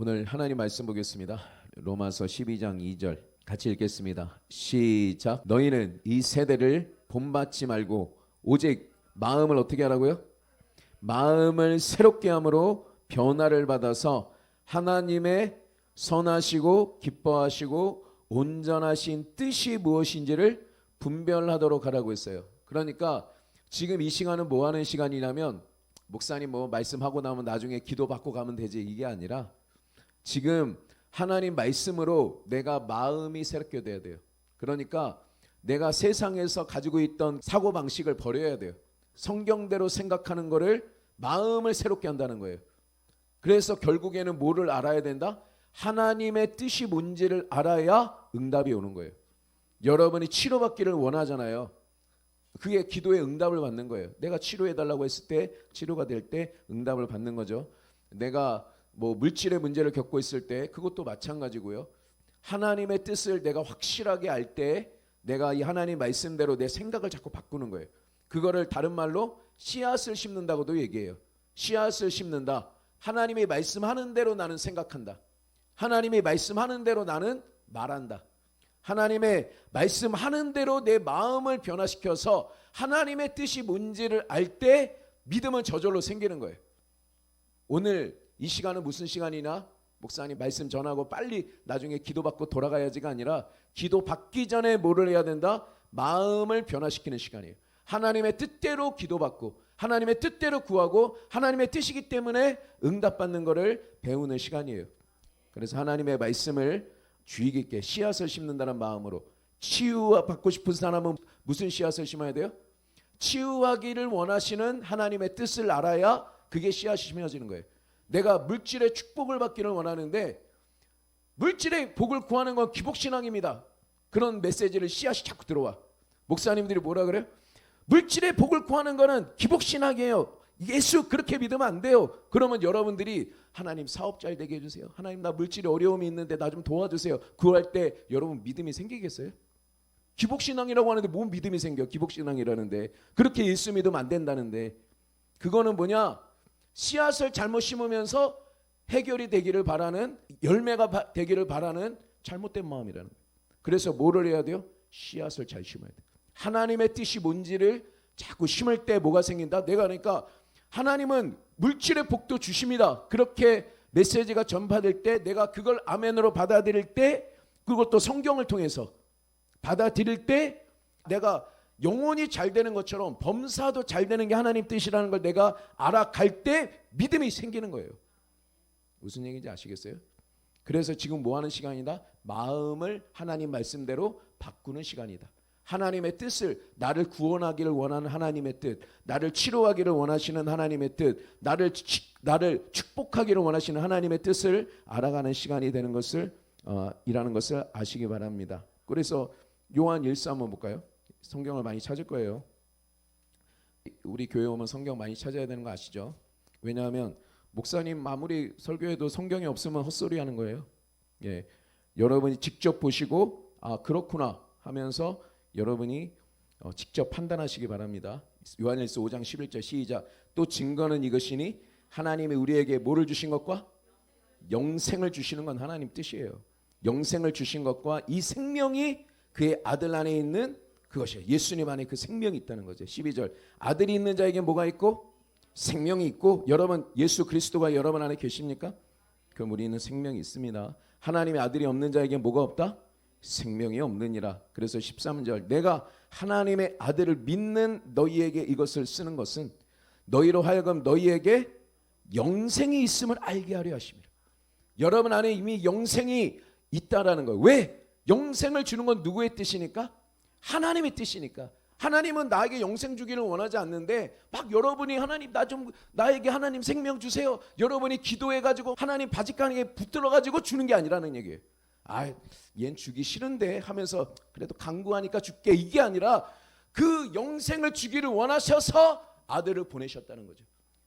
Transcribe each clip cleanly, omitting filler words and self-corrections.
오늘 하나님 말씀 보겠습니다. 로마서 12장 2절 같이 읽겠습니다. 시작. 너희는 이 세대를 본받지 말고 오직 마음을 어떻게 하라고요? 마음을 새롭게 함으로 변화를 받아서 하나님의 선하시고 기뻐하시고 온전하신 뜻이 무엇인지를 분별하도록 하라고 했어요. 그러니까 지금 이 시간은 뭐 하는 시간이냐면, 목사님 뭐 말씀하고 나면 나중에 기도받고 가면 되지, 이게 아니라 지금 하나님 말씀으로 내가 마음이 새롭게 돼야 돼요. 그러니까 내가 세상에서 가지고 있던 사고방식을 버려야 돼요. 성경대로 생각하는 거를 마음을 새롭게 한다는 거예요. 그래서 결국에는 뭐를 알아야 된다? 하나님의 뜻이 뭔지를 알아야 응답이 오는 거예요. 여러분이 치료받기를 원하잖아요. 그게 기도의 응답을 받는 거예요. 내가 치료해달라고 했을 때 치료가 될 때 응답을 받는 거죠. 내가 뭐 물질의 문제를 겪고 있을 때 그것도 마찬가지고요. 하나님의 뜻을 내가 확실하게 알 때 내가 이 하나님 말씀대로 내 생각을 자꾸 바꾸는 거예요. 그거를 다른 말로 씨앗을 심는다고도 얘기해요. 씨앗을 심는다. 하나님이 말씀하는 대로 나는 생각한다. 하나님이 말씀하는 대로 나는 말한다. 하나님의 말씀하는 대로 내 마음을 변화시켜서 하나님의 뜻이 뭔지를 알 때 믿음은 저절로 생기는 거예요. 오늘 이 시간은 무슨 시간이나 목사님 말씀 전하고 빨리 나중에 기도받고 돌아가야지가 아니라 기도받기 전에 뭐를 해야 된다? 마음을 변화시키는 시간이에요. 하나님의 뜻대로 기도받고 하나님의 뜻대로 구하고 하나님의 뜻이기 때문에 응답받는 것을 배우는 시간이에요. 그래서 하나님의 말씀을 주의 깊게 씨앗을 심는다는 마음으로, 치유받고 싶은 사람은 무슨 씨앗을 심어야 돼요? 치유하기를 원하시는 하나님의 뜻을 알아야 그게 씨앗이 심어지는 거예요. 내가 물질의 축복을 받기를 원하는데 물질의 복을 구하는 건 기복신앙입니다. 그런 메시지를 씨앗이 자꾸 들어와. 목사님들이 뭐라 그래요? 물질의 복을 구하는 거는 기복신앙이에요. 예수 그렇게 믿으면 안 돼요. 그러면 여러분들이 하나님 사업 잘 되게 해주세요. 하나님 나 물질에 어려움이 있는데 나 좀 도와주세요. 구할 때 여러분 믿음이 생기겠어요? 기복신앙이라고 하는데 뭔 믿음이 생겨? 기복신앙이라는데. 그렇게 예수 믿으면 안 된다는데. 그거는 뭐냐? 씨앗을 잘못 심으면서 해결이 되기를 바라는, 열매가 되기를 바라는 잘못된 마음이라는 거예요. 그래서 뭐를 해야 돼요? 씨앗을 잘 심어야 돼요. 하나님의 뜻이 뭔지를 자꾸 심을 때 뭐가 생긴다? 내가 그러니까 하나님은 물질의 복도 주십니다. 그렇게 메시지가 전파될 때 내가 그걸 아멘으로 받아들일 때, 그것도 성경을 통해서 받아들일 때 내가 영혼이 잘 되는 것처럼 범사도 잘 되는 게 하나님 뜻이라는 걸 내가 알아갈 때 믿음이 생기는 거예요. 무슨 얘기인지 아시겠어요? 그래서 지금 뭐 하는 시간이다? 마음을 하나님 말씀대로 바꾸는 시간이다. 하나님의 뜻을, 나를 구원하기를 원하는 하나님의 뜻, 나를 치료하기를 원하시는 하나님의 뜻, 나를 축복하기를 원하시는 하나님의 뜻을 알아가는 시간이 되는 것을 이라는 것을 아시기 바랍니다. 그래서 요한 1서 한번 볼까요? 성경을 많이 찾을 거예요. 우리 교회 오면 성경 많이 찾아야 되는 거 아시죠? 왜냐하면 목사님 아무리 설교해도 성경이 없으면 헛소리 하는 거예요. 예, 여러분이 직접 보시고 아 그렇구나 하면서 여러분이 직접 판단하시기 바랍니다. 요한일서 5장 11절 시작. 또 증거는 이것이니 하나님이 우리에게 뭐를 주신 것과 영생을 주시는 건 하나님 뜻이에요. 영생을 주신 것과 이 생명이 그의 아들 안에 있는 그것이에요. 예수님 안에 그 생명이 있다는 거죠. 12절 아들이 있는 자에게 뭐가 있고? 생명이 있고. 여러분 예수 그리스도가 여러분 안에 계십니까? 그럼 우리는 생명이 있습니다. 하나님의 아들이 없는 자에게 뭐가 없다? 생명이 없느니라. 그래서 13절 내가 하나님의 아들을 믿는 너희에게 이것을 쓰는 것은 너희로 하여금 너희에게 영생이 있음을 알게 하려 하심이라. 여러분 안에 이미 영생이 있다라는 거예요. 왜? 영생을 주는 건 누구의 뜻이니까? 하나님의 뜻이니까. 하나님은 나에게 영생 주기를 원하지 않는데 막 여러분이 하나님 나에게 하나님 생명 주세요. 여러분이 기도해가지고 하나님 바지가랑이에 붙들어가지고 주는 게 아니라는 얘기예요. 아, 얜 주기 싫은데 하면서 그래도 강구하니까 줄게, 이게 아니라 그 영생을 주기를 원하셔서 아들을 보내셨다는 거죠.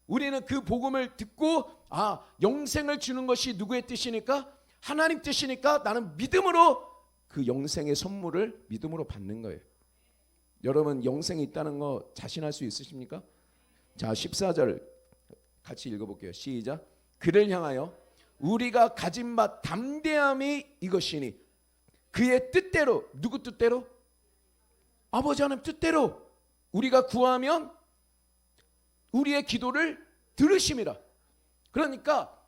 우리는 그 복음을 듣고 아 영생을 주는 것이 누구의 뜻이니까? 하나님 뜻이니까 나는 믿음으로 그 영생의 선물을 믿음으로 받는 거예요. 여러분 영생이 있다는 거 자신할 수 있으십니까? 자 14절 같이 읽어볼게요. 시작. 그를 향하여 우리가 가진 바 담대함이 이것이니 그의 뜻대로, 누구 뜻대로? 아버지 하나님 뜻대로 우리가 구하면 우리의 기도를 들으심이라. 그러니까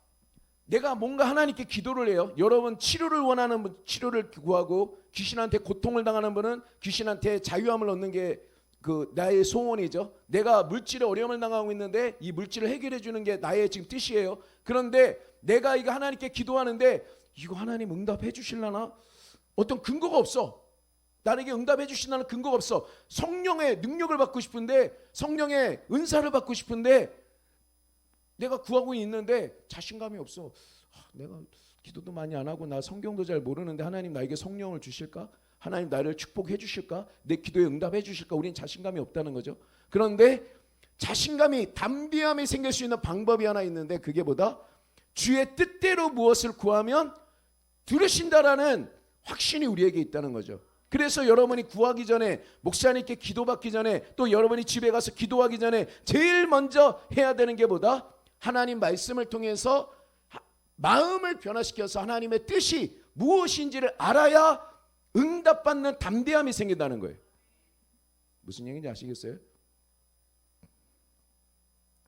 내가 뭔가 하나님께 기도를 해요. 여러분 치료를 원하는 분 치료를 구하고, 귀신한테 고통을 당하는 분은 귀신한테 자유함을 얻는 게 그 나의 소원이죠. 내가 물질에 어려움을 당하고 있는데 이 물질을 해결해 주는 게 나의 지금 뜻이에요. 그런데 내가 이거 하나님께 기도하는데 이거 하나님 응답해 주실라나? 어떤 근거가 없어. 나에게 응답해 주신다는 근거가 없어. 성령의 능력을 받고 싶은데, 성령의 은사를 받고 싶은데 내가 구하고 있는데 자신감이 없어. 내가 기도도 많이 안 하고 나 성경도 잘 모르는데 하나님 나에게 성령을 주실까? 하나님 나를 축복해 주실까? 내 기도에 응답해 주실까? 우리는 자신감이 없다는 거죠. 그런데 자신감이, 담대함이 생길 수 있는 방법이 하나 있는데, 그게 뭐다? 주의 뜻대로 무엇을 구하면 들으신다라는 확신이 우리에게 있다는 거죠. 그래서 여러분이 구하기 전에, 목사님께 기도받기 전에, 또 여러분이 집에 가서 기도하기 전에 제일 먼저 해야 되는 게 뭐다? 하나님 말씀을 통해서 마음을 변화시켜서 하나님의 뜻이 무엇인지를 알아야 응답받는 담대함이 생긴다는 거예요. 무슨 얘기인지 아시겠어요?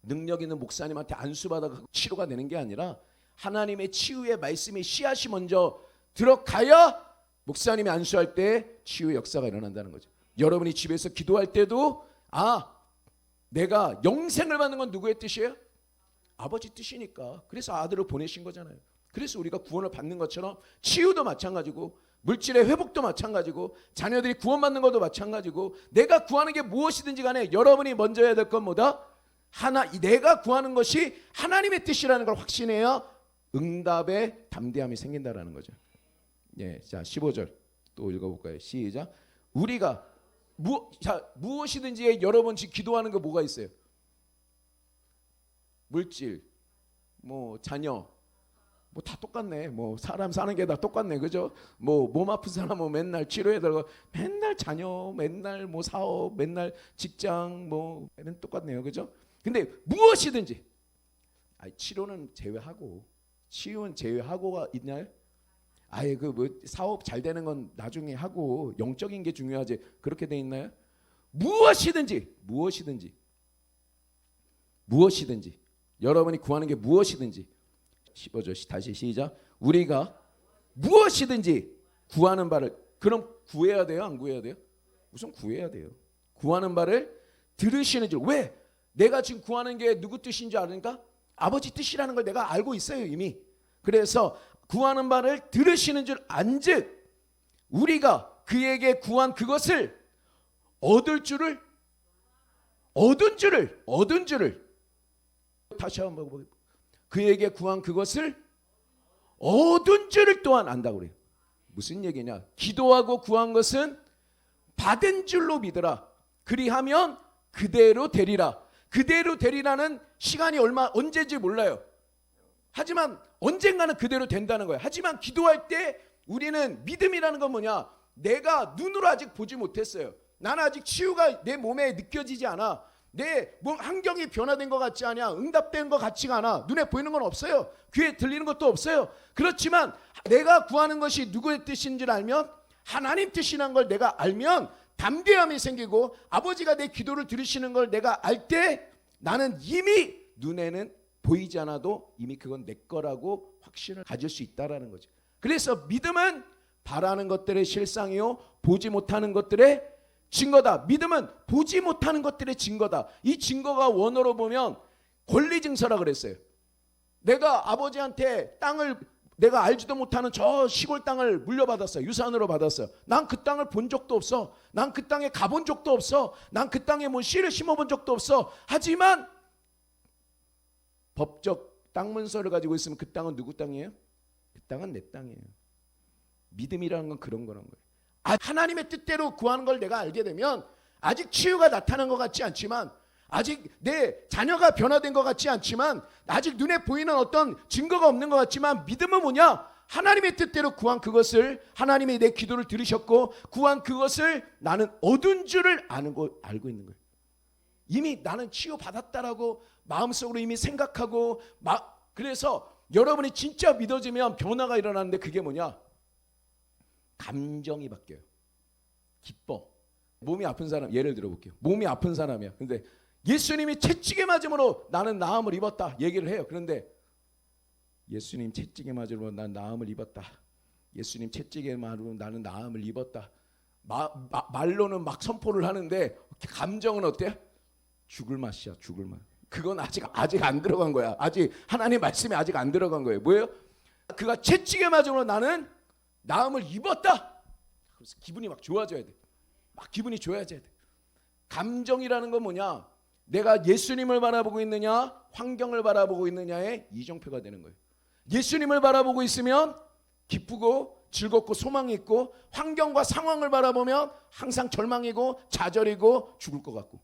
능력 있는 목사님한테 안수받아 치료가 되는 게 아니라 하나님의 치유의 말씀의 씨앗이 먼저 들어가야 목사님이 안수할 때 치유의 역사가 일어난다는 거죠. 여러분이 집에서 기도할 때도 내가 영생을 받는 건 누구의 뜻이에요? 아버지 뜻이니까. 그래서 아들을 보내신 거잖아요. 그래서 우리가 구원을 받는 것처럼 치유도 마찬가지고, 물질의 회복도 마찬가지고, 자녀들이 구원받는 것도 마찬가지고, 내가 구하는 게 무엇이든지 간에 여러분이 먼저 해야 될 건 뭐다? 내가 구하는 것이 하나님의 뜻이라는 걸 확신해야 응답의 담대함이 생긴다라는 거죠. 예, 자 15절 또 읽어볼까요? 시작. 우리가 무엇이든지 여러분 지금 기도하는 거 뭐가 있어요? 물질, 자녀, 다 똑같네. 사람 사는 게 다 똑같네, 그죠? 몸 아픈 사람은 맨날 치료해 들어가, 맨날 자녀, 맨날 사업, 맨날 직장, 맨날 똑같네요, 그죠? 근데 무엇이든지, 치료는 제외하고, 치유는 제외하고가 있나요? 아예 사업 잘 되는 건 나중에 하고 영적인 게 중요하지, 그렇게 돼 있나요? 무엇이든지 여러분이 구하는 게 무엇이든지, 15절 다시 시작. 우리가 무엇이든지 구하는 바를, 그럼 구해야 돼요? 안 구해야 돼요? 우선 구해야 돼요. 구하는 바를 들으시는 줄. 왜? 내가 지금 구하는 게 누구 뜻인 줄 아니까? 아버지 뜻이라는 걸 내가 알고 있어요, 이미. 그래서 구하는 바를 들으시는 줄 안즉 우리가 그에게 구한 그것을 얻은 줄을 다시 한번 보겠습니다. 그에게 구한 그것을 얻은 줄을 또한 안다고 그래요. 무슨 얘기냐? 기도하고 구한 것은 받은 줄로 믿으라. 그리하면 그대로 되리라. 그대로 되리라는 시간이 언제인지 몰라요. 하지만 언젠가는 그대로 된다는 거예요. 하지만 기도할 때 우리는 믿음이라는 건 뭐냐? 내가 눈으로 아직 보지 못했어요. 나는 아직 치유가 내 몸에 느껴지지 않아. 내 몸 환경이 변화된 것 같지 않아. 응답된 것 같지가 않아. 눈에 보이는 건 없어요. 귀에 들리는 것도 없어요. 그렇지만 내가 구하는 것이 누구의 뜻인 줄 알면, 하나님 뜻이라는 걸 내가 알면 담대함이 생기고, 아버지가 내 기도를 들으시는 걸 내가 알 때 나는 이미 눈에는 보이지 않아도 이미 그건 내 거라고 확신을 가질 수 있다라는 거죠. 그래서 믿음은 바라는 것들의 실상이요 보지 못하는 것들의 증거다. 믿음은 보지 못하는 것들의 증거다. 이 증거가 원어로 보면 권리증서라 그랬어요. 내가 아버지한테 땅을, 내가 알지도 못하는 저 시골 땅을 물려받았어요. 유산으로 받았어요. 난 그 땅을 본 적도 없어. 난 그 땅에 가본 적도 없어. 난 그 땅에 씨를 심어본 적도 없어. 하지만 법적 땅 문서를 가지고 있으면 그 땅은 누구 땅이에요? 그 땅은 내 땅이에요. 믿음이라는 건 그런 거란 거예요. 하나님의 뜻대로 구하는 걸 내가 알게 되면 아직 치유가 나타난 것 같지 않지만, 아직 내 자녀가 변화된 것 같지 않지만, 아직 눈에 보이는 어떤 증거가 없는 것 같지만, 믿음은 뭐냐? 하나님의 뜻대로 구한 그것을, 하나님이 내 기도를 들으셨고 구한 그것을 나는 얻은 줄을 알고 있는 거예요. 이미 나는 치유받았다라고 마음속으로 이미 생각하고, 그래서 여러분이 진짜 믿어지면 변화가 일어나는데 그게 뭐냐? 감정이 바뀌어요. 기뻐. 몸이 아픈 사람 예를 들어볼게요. 몸이 아픈 사람이야. 근데 예수님이 채찍에 맞음으로 나는 나음을 입었다 얘기를 해요. 그런데 예수님 채찍에 맞음으로 난 나음을 입었다. 예수님 채찍에 맞음으로 나는 나음을 입었다. 말로는 막 선포를 하는데 감정은 어때요? 죽을 맛이야. 죽을 맛. 그건 아직 안 들어간 거야. 아직 하나님 말씀이 아직 안 들어간 거예요. 뭐예요? 그가 채찍에 맞음으로 나는 나음을 입었다. 그래서 기분이 막 좋아져야 돼. 막 기분이 좋아져야 돼. 감정이라는 건 뭐냐? 내가 예수님을 바라보고 있느냐, 환경을 바라보고 있느냐의 이정표가 되는 거예요. 예수님을 바라보고 있으면 기쁘고 즐겁고 소망이 있고, 환경과 상황을 바라보면 항상 절망이고 좌절이고 죽을 것 같고.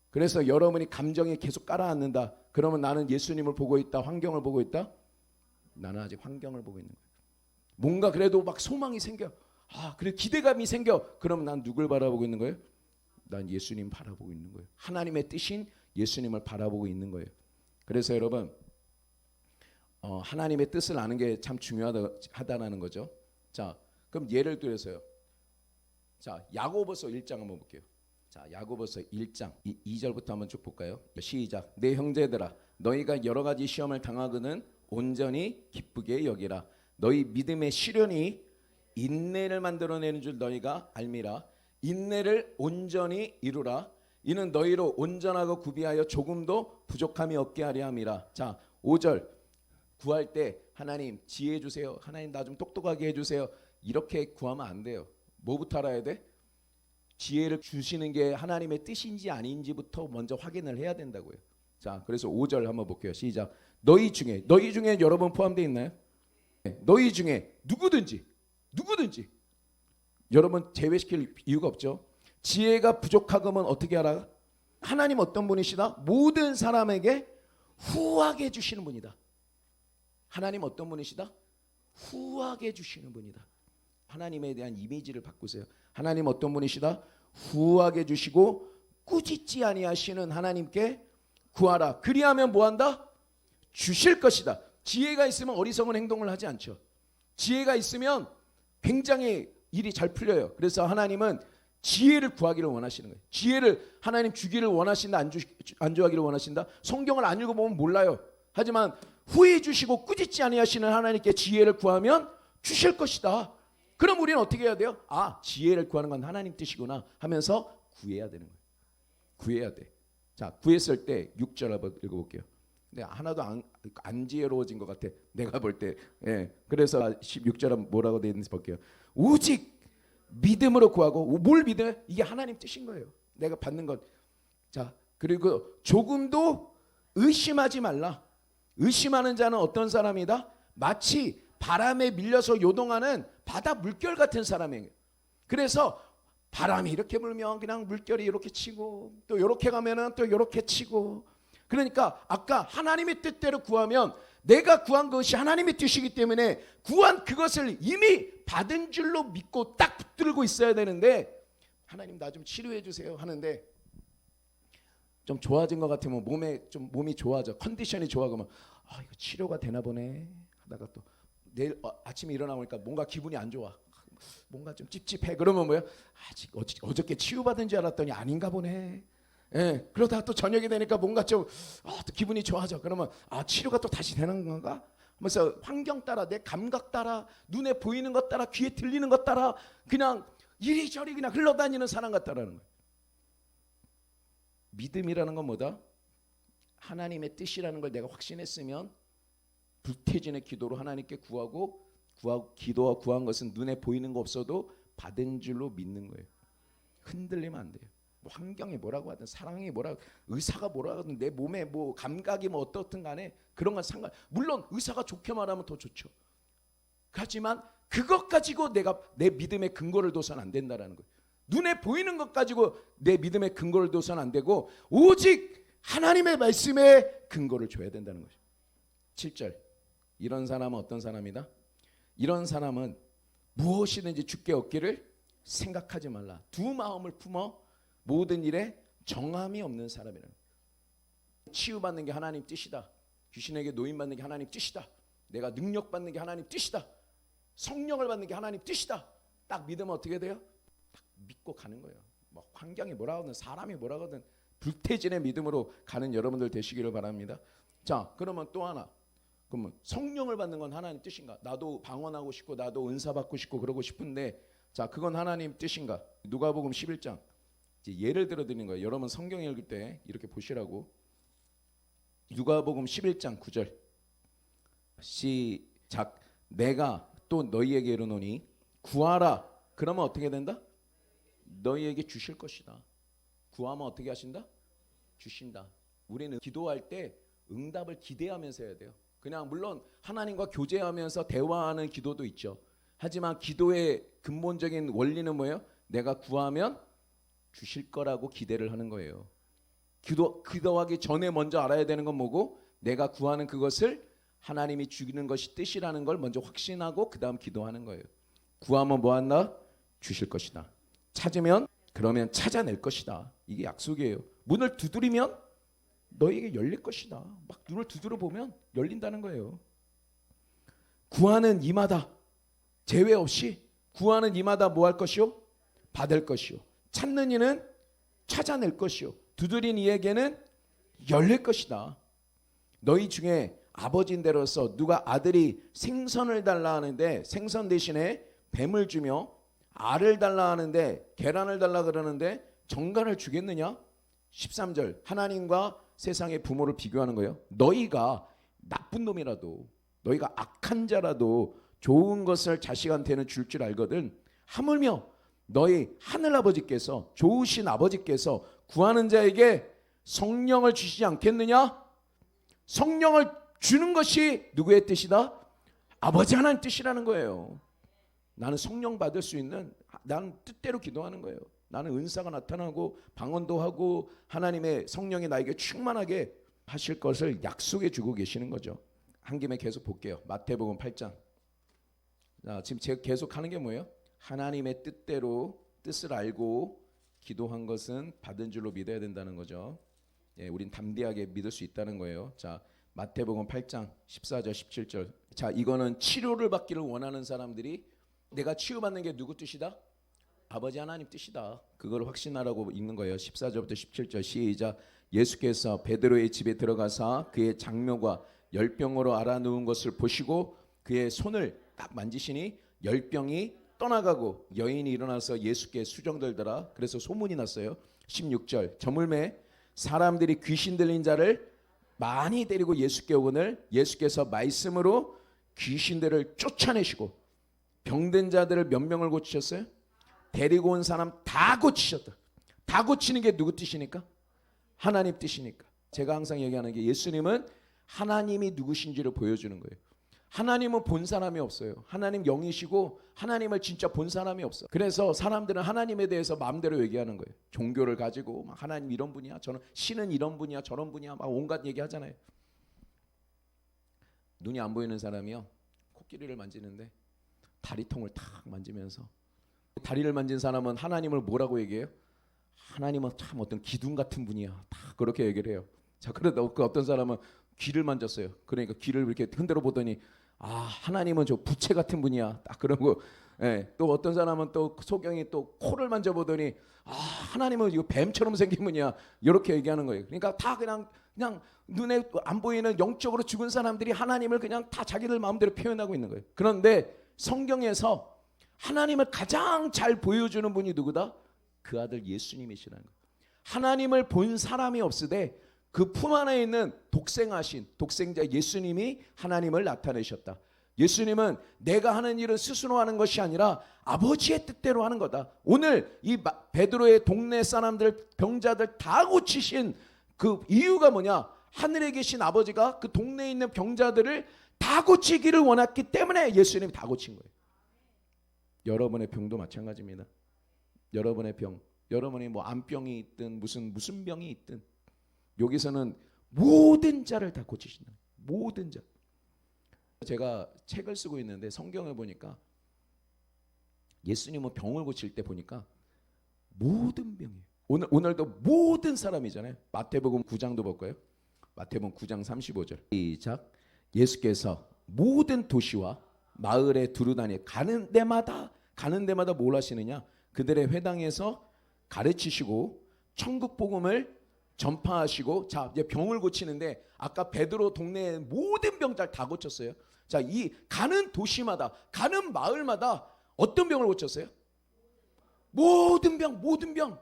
그래서 여러분이 감정이 계속 깔아앉는다. 그러면 나는 예수님을 보고 있다, 환경을 보고 있다? 나는 아직 환경을 보고 있는 거예요. 뭔가 그래도 막 소망이 생겨. 그래 기대감이 생겨. 그러면 난 누굴 바라보고 있는 거예요? 난 예수님 바라보고 있는 거예요. 하나님의 뜻인 예수님을 바라보고 있는 거예요. 그래서 여러분 하나님의 뜻을 아는 게 참 중요하다는 거죠. 자, 그럼 예를 들어서요. 자, 야고보서 1장 한번 볼게요. 자, 야고보서 1장 2절부터 한번 쭉 볼까요? 시작. 내 형제들아, 너희가 여러 가지 시험을 당하거든 온전히 기쁘게 여기라. 너희 믿음의 시련이 인내를 만들어내는 줄 너희가 알미라. 인내를 온전히 이루라. 이는 너희로 온전하고 구비하여 조금도 부족함이 없게 하려 함이라. 자, 5절 구할 때 하나님 지혜 주세요. 하나님 나 좀 똑똑하게 해주세요. 이렇게 구하면 안 돼요. 뭐부터 알아야 돼? 지혜를 주시는 게 하나님의 뜻인지 아닌지부터 먼저 확인을 해야 된다고요. 자, 그래서 5절 한번 볼게요. 시작. 너희 중에 여러분 포함되어 있나요? 너희 중에 누구든지 여러분 제외시킬 이유가 없죠. 지혜가 부족하면 어떻게 하라? 하나님 어떤 분이시다? 모든 사람에게 후하게 주시는 분이다. 하나님 어떤 분이시다? 후하게 주시는 분이다. 하나님에 대한 이미지를 바꾸세요. 하나님 어떤 분이시다? 후하게 주시고 꾸짖지 아니하시는 하나님께 구하라. 그리하면 뭐한다? 주실 것이다. 지혜가 있으면 어리석은 행동을 하지 않죠. 지혜가 있으면 굉장히 일이 잘 풀려요. 그래서 하나님은 지혜를 구하기를 원하시는 거예요. 지혜를 하나님 주기를 원하신다, 안 주하기를 원하신다. 성경을 안 읽어보면 몰라요. 하지만 후해 주시고 꾸짖지 아니하시는 하나님께 지혜를 구하면 주실 것이다. 그럼 우리는 어떻게 해야 돼요? 지혜를 구하는 건 하나님 뜻이구나 하면서 구해야 되는 거예요. 구해야 돼. 자, 구했을 때 6절 한번 읽어볼게요. 근데 하나도 안 지혜로워진 것 같아. 내가 볼 때. 그래서 16절은 뭐라고 되어 있는지 볼게요. 오직 믿음으로 구하고, 뭘 믿어요? 이게 하나님 뜻인 거예요. 내가 받는 것. 자, 그리고 조금도 의심하지 말라. 의심하는 자는 어떤 사람이다? 마치 바람에 밀려서 요동하는 바다 물결 같은 사람이에요. 그래서 바람이 이렇게 불면 그냥 물결이 이렇게 치고, 또 이렇게 가면은 또 이렇게 치고. 그러니까 아까 하나님의 뜻대로 구하면 내가 구한 것이 하나님의 뜻이기 때문에 구한 그것을 이미 받은 줄로 믿고 딱 붙들고 있어야 되는데, 하나님 나 좀 치료해 주세요 하는데 좀 좋아진 것 같으면 몸이 좋아져, 컨디션이 좋아가면 이거 치료가 되나 보네 하다가 또 내일 아침에 일어나보니까 뭔가 기분이 안 좋아, 뭔가 좀 찝찝해. 그러면 뭐야? 아직 어저께 치유받은 줄 알았더니 아닌가 보네. 그러다가 또 저녁이 되니까 뭔가 좀 또 기분이 좋아져. 그러면 치료가 또 다시 되는 건가? 하면서 환경 따라, 내 감각 따라, 눈에 보이는 것 따라, 귀에 들리는 것 따라 그냥 이리저리 그냥 흘러다니는 사람 같다라는 거예요. 믿음이라는 건 뭐다? 하나님의 뜻이라는 걸 내가 확신했으면 불태진의 기도로 하나님께 구하고 기도와 구한 것은 눈에 보이는 거 없어도 받은 줄로 믿는 거예요. 흔들리면 안 돼요. 뭐 환경이 뭐라고 하든, 사랑이 뭐라고, 의사가 뭐라고 하든, 내 몸에 뭐 감각이 뭐 어떻든 간에 그런 건 물론 의사가 좋게 말하면 더 좋죠. 하지만 그것 가지고 내가 내 믿음의 근거를 둬서는 안 된다라는 거예요. 눈에 보이는 것 가지고 내 믿음의 근거를 둬서는 안 되고 오직 하나님의 말씀에 근거를 줘야 된다는 거죠. 7절. 이런 사람은 어떤 사람이다? 이런 사람은 무엇이든지 주께 얻기를 생각하지 말라. 두 마음을 품어 모든 일에 정함이 없는 사람이라는 거예요. 치유받는 게 하나님 뜻이다. 귀신에게 노인받는 게 하나님 뜻이다. 내가 능력받는 게 하나님 뜻이다. 성령을 받는 게 하나님 뜻이다. 딱 믿으면 어떻게 돼요? 딱 믿고 가는 거예요. 뭐 환경이 뭐라 하든 사람이 뭐라 하든 불태진의 믿음으로 가는 여러분들 되시기를 바랍니다. 자, 그러면 또 하나. 그러면 성령을 받는 건 하나님 뜻인가? 나도 방언하고 싶고 나도 은사 받고 싶고 그러고 싶은데 자, 그건 하나님 뜻인가? 누가복음 11장. 이제 예를 들어 드리는 거예요. 여러분 성경 읽을 때 이렇게 보시라고. 누가복음 11장 9절. 시작. 내가 또 너희에게 이르노니 구하라. 그러면 어떻게 된다? 너희에게 주실 것이다. 구하면 어떻게 하신다? 주신다. 우리는 기도할 때 응답을 기대하면서 해야 돼요. 그냥 물론 하나님과 교제하면서 대화하는 기도도 있죠. 하지만 기도의 근본적인 원리는 뭐예요? 내가 구하면 주실 거라고 기대를 하는 거예요. 기도하기 전에 먼저 알아야 되는 건 뭐고? 내가 구하는 그것을 하나님이 주기는 것이 뜻이라는 걸 먼저 확신하고 그 다음 기도하는 거예요. 구하면 뭐 한다? 주실 것이다. 찾으면 그러면 찾아낼 것이다. 이게 약속이에요. 문을 두드리면 너에게 열릴 것이다. 막 눈을 두드려 보면 열린다는 거예요. 구하는 이마다 제외 없이 구하는 이마다 뭐 할 것이요? 받을 것이요. 찾는 이는 찾아낼 것이요. 두드린 이에게는 열릴 것이다. 너희 중에 아버지인 대로서 누가 아들이 생선을 달라 하는데 생선 대신에 뱀을 주며 알을 달라 하는데 계란을 달라 그러는데 정갈을 주겠느냐? 13절. 하나님과 세상의 부모를 비교하는 거예요. 너희가 나쁜 놈이라도 너희가 악한 자라도 좋은 것을 자식한테는 줄 줄 알거든. 하물며 너희 하늘아버지께서 좋으신 아버지께서 구하는 자에게 성령을 주시지 않겠느냐? 성령을 주는 것이 누구의 뜻이다? 아버지 하나님 뜻이라는 거예요. 나는 성령 받을 수 있는 나는 뜻대로 기도하는 거예요. 나는 은사가 나타나고 방언도 하고 하나님의 성령이 나에게 충만하게 하실 것을 약속해 주고 계시는 거죠. 한 김에 계속 볼게요. 마태복음 8장. 자, 지금 제가 계속 하는 게 뭐예요? 하나님의 뜻대로 뜻을 알고 기도한 것은 받은 줄로 믿어야 된다는 거죠. 예, 우린 담대하게 믿을 수 있다는 거예요. 자, 마태복음 8장 14절 17절. 자, 이거는 치료를 받기를 원하는 사람들이 내가 치유받는 게 누구 뜻이다? 아버지 하나님 뜻이다. 그걸 확신하라고 읽는 거예요. 14절부터 17절 시작. 예수께서 베드로의 집에 들어가사 그의 장묘가 열병으로 앓아누운 것을 보시고 그의 손을 딱 만지시니 열병이 떠나가고 여인이 일어나서 예수께 수정들더라. 그래서 소문이 났어요. 16절 저물매 사람들이 귀신 들린 자를 많이 데리고 예수께 오거늘 예수께서 말씀으로 귀신들을 쫓아내시고 병든 자들을 몇 명을 고치셨어요? 데리고 온 사람 다 고치셨다. 다 고치는 게 누구 뜻이니까? 하나님 뜻이니까. 제가 항상 얘기하는 게 예수님은 하나님이 누구신지를 보여주는 거예요. 하나님은 본 사람이 없어요. 하나님 영이시고 하나님을 진짜 본 사람이 없어. 그래서 사람들은 하나님에 대해서 마음대로 얘기하는 거예요. 종교를 가지고 막 하나님 이런 분이야, 저는 신은 이런 분이야, 저런 분이야, 막 온갖 얘기 하잖아요. 눈이 안 보이는 사람이요, 코끼리를 만지는데 다리통을 탁 만지면서 다리를 만진 사람은 하나님을 뭐라고 얘기해요? 하나님은 참 어떤 기둥 같은 분이야. 다 그렇게 얘기를 해요. 자, 그러다 그 어떤 사람은 귀를 만졌어요. 그러니까 귀를 이렇게 흔들어 보더니 아, 하나님은 저 부채 같은 분이야. 딱 그러고 예, 또 어떤 사람은 또 소경이 또 코를 만져보더니 아, 하나님은 이거 뱀처럼 생긴 분이야. 이렇게 얘기하는 거예요. 그러니까 다 그냥 눈에 안 보이는 영적으로 죽은 사람들이 하나님을 그냥 다 자기들 마음대로 표현하고 있는 거예요. 그런데 성경에서 하나님을 가장 잘 보여주는 분이 누구다? 그 아들 예수님이시라는 거예요. 하나님을 본 사람이 없으되 그 품 안에 있는 독생하신 독생자 예수님이 하나님을 나타내셨다. 예수님은 내가 하는 일은 스스로 하는 것이 아니라 아버지의 뜻대로 하는 거다. 오늘 이 베드로의 동네 사람들 병자들 다 고치신 그 이유가 뭐냐? 하늘에 계신 아버지가 그 동네에 있는 병자들을 다 고치기를 원했기 때문에 예수님이 다 고친 거예요. 여러분의 병도 마찬가지입니다. 여러분의 병, 여러분이 뭐 암병이 있든 무슨 병이 있든 여기서는 모든 자를 다 고치신다. 모든 자. 제가 책을 쓰고 있는데 성경을 보니까 예수님은 병을 고칠 때 보니까 모든 병이에요. 오늘도 모든 사람이잖아요. 마태복음 9장도 볼까요? 마태복음 9장 35절. 시작. 예수께서 모든 도시와 마을에 두루다니 가는 데마다 뭘 하시느냐? 그들의 회당에서 가르치시고 천국 복음을 전파하시고, 자 이제 병을 고치는데 아까 베드로 동네의 모든 병들 다 고쳤어요. 자, 이 가는 도시마다 가는 마을마다 어떤 병을 고쳤어요? 모든 병.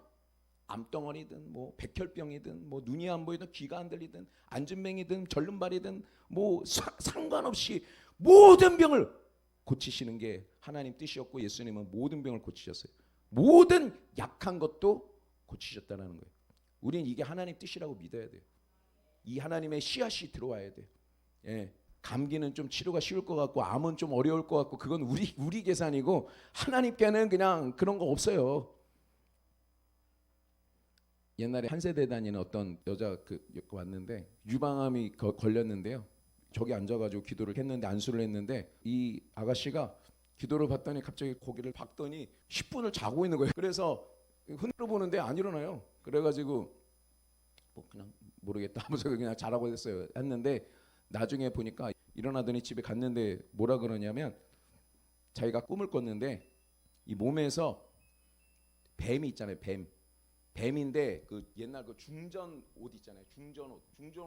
암덩어리든 뭐 백혈병이든 뭐 눈이 안 보이든 귀가 안 들리든 안진뱅이든 절름발이든 뭐 상관없이 모든 병을 고치시는 게 하나님 뜻이었고, 예수님은 모든 병을 고치셨어요. 모든 약한 것도 고치셨다는 거예요. 우리는 이게 하나님 뜻이라고 믿어야 돼요. 이 하나님의 씨앗이 들어와야 돼요. 예. 감기는 좀 치료가 쉬울 것 같고 암은 좀 어려울 것 같고 그건 우리 계산이고, 하나님께는 그냥 그런 거 없어요. 옛날에 한 세대 다니는 어떤 여자 왔는데 유방암이 걸렸는데요. 저기 앉아가지고 기도를 했는데, 안수를 했는데 이 아가씨가 기도를 받더니 갑자기 고개를 박더니 10분을 자고 있는 거예요. 그래서 흔들어 보는데 안 일어나요. 그래가지고 뭐 그냥 모르겠다 하면서 그냥 자라고 했는데 나중에 보니까 일어나더니 집에 갔는데 뭐라 그러냐면, 자기가 꿈을 꿨는데 이 몸에서 뱀이 있잖아요. 뱀인데 그 옛날 그 중전 옷 있잖아요. 중전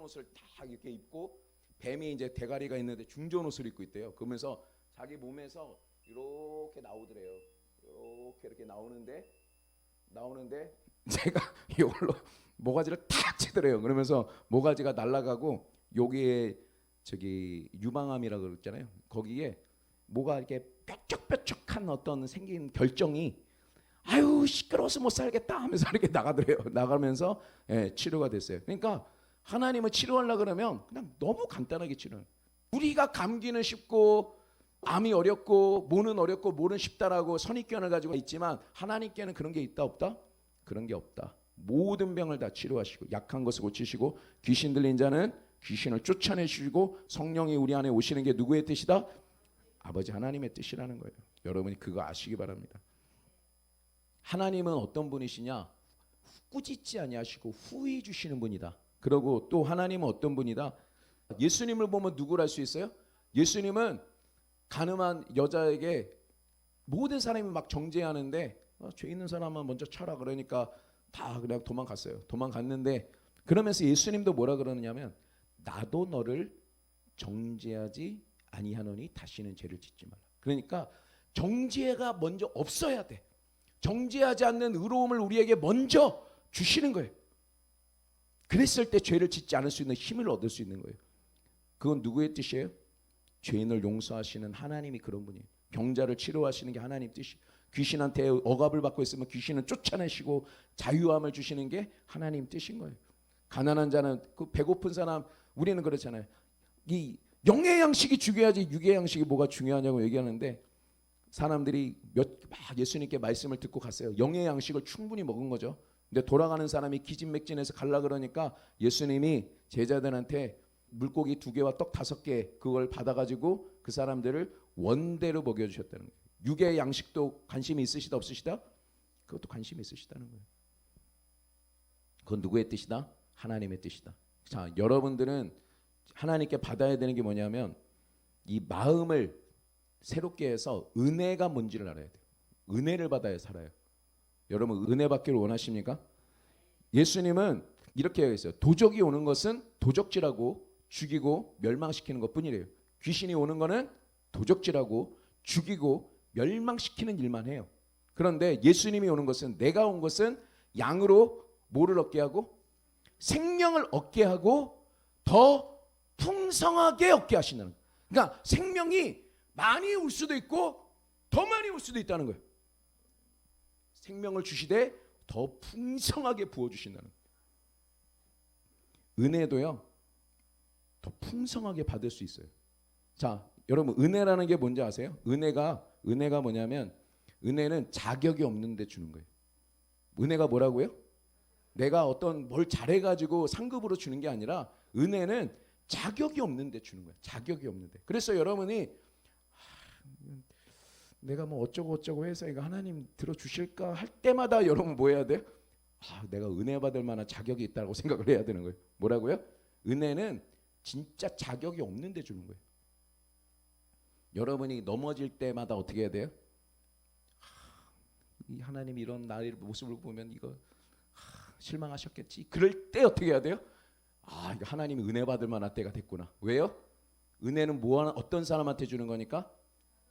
옷을 다 이렇게 입고 뱀이 이제 대가리가 있는데 중전 옷을 입고 있대요. 그러면서 자기 몸에서 이렇게 나오더래요. 이렇게 나오는데 제가 이걸로 모가지를 탁 치더래요. 그러면서 모가지가 날아가고 여기에 저기 유방암이라고 그랬잖아요. 거기에 뭐가 이렇게 뾰족뾰족한 어떤 생긴 결정이 아유 시끄러워서 못 살겠다 하면서 이렇게 나가더래요. 나가면서 치료가 됐어요. 그러니까 하나님은 치료하려고 그러면 그냥 너무 간단하게 치료해요. 우리가 감기는 쉽고 암이 어렵고 뭐는 쉽다라고 선입견을 가지고 있지만, 하나님께는 그런 게 있다 없다? 그런 게 없다. 모든 병을 다 치료하시고 약한 것을 고치시고 귀신 들린 자는 귀신을 쫓아내시고 성령이 우리 안에 오시는 게 누구의 뜻이다? 아버지 하나님의 뜻이라는 거예요. 여러분이 그거 아시기 바랍니다. 하나님은 어떤 분이시냐? 꾸짖지 아니하시고 후히 주시는 분이다. 그리고 또 하나님은 어떤 분이다? 예수님을 보면 누구를 알 수 있어요? 예수님은 가늠한 여자에게 모든 사람이 막 정죄하는데 죄 있는 사람만 먼저 쳐라 그러니까 다 그냥 도망갔어요. 도망갔는데 그러면서 예수님도 뭐라 그러느냐면, 나도 너를 정죄하지 아니하노니 다시는 죄를 짓지 말라. 그러니까 정죄가 먼저 없어야 돼. 정죄하지 않는 의로움을 우리에게 먼저 주시는 거예요. 그랬을 때 죄를 짓지 않을 수 있는 힘을 얻을 수 있는 거예요. 그건 누구의 뜻이에요? 죄인을 용서하시는 하나님이 그런 분이에요. 병자를 치료하시는 게 하나님 뜻이. 귀신한테 억압을 받고 있으면 귀신은 쫓아내시고 자유함을 주시는 게 하나님 뜻인 거예요. 가난한 자는, 그 배고픈 사람, 우리는 그렇잖아요. 이 영의 양식이 중요하지 육의 양식이 뭐가 중요하냐고 얘기하는데, 사람들이 막 예수님께 말씀을 듣고 갔어요. 영의 양식을 충분히 먹은 거죠. 근데 돌아가는 사람이 기진맥진해서 갈라 그러니까 예수님이 제자들한테 물고기 2개와 떡 5개 그걸 받아가지고 그 사람들을 원대로 먹여주셨다는 거예요. 육의 양식도 관심이 있으시다 없으시다? 그것도 관심이 있으시다는 거예요. 그건 누구의 뜻이다? 하나님의 뜻이다. 자, 여러분들은 하나님께 받아야 되는 게 뭐냐면, 이 마음을 새롭게 해서 은혜가 뭔지를 알아야 돼요. 은혜를 받아야 살아요. 여러분 은혜 받기를 원하십니까? 예수님은 이렇게 얘기했어요. 도적이 오는 것은 도적질하고 죽이고 멸망시키는 것뿐이래요. 귀신이 오는 거는 도적질하고 죽이고 멸망시키는 일만 해요. 그런데 예수님이 오는 것은, 내가 온 것은 양으로 뭐를 얻게 하고? 생명을 얻게 하고 더 풍성하게 얻게 하신다는 거예요. 그러니까 생명이 많이 올 수도 있고 더 많이 올 수도 있다는 거예요. 생명을 주시되 더 풍성하게 부어주신다는 거예요. 은혜도요 더 풍성하게 받을 수 있어요. 자, 여러분 은혜라는 게 뭔지 아세요? 은혜가 뭐냐면, 은혜는 자격이 없는데 주는 거예요. 은혜가 뭐라고요? 내가 어떤 뭘 잘해가지고 상급으로 주는 게 아니라, 은혜는 자격이 없는데 주는 거예요. 자격이 없는데. 그래서 여러분이 내가 뭐 어쩌고 해서 이거 하나님 들어주실까 할 때마다 여러분 뭐 해야 돼요? 내가 은혜 받을 만한 자격이 있다고 생각을 해야 되는 거예요. 뭐라고요? 은혜는 진짜 자격이 없는데 주는 거예요. 여러분이 넘어질 때마다 어떻게 해야 돼요? 이 하나님이 이런 나의 모습을 보면 이거 실망하셨겠지. 그럴 때 어떻게 해야 돼요? 이거 하나님이 은혜 받을 만한 때가 됐구나. 왜요? 은혜는 어떤 사람한테 주는 거니까?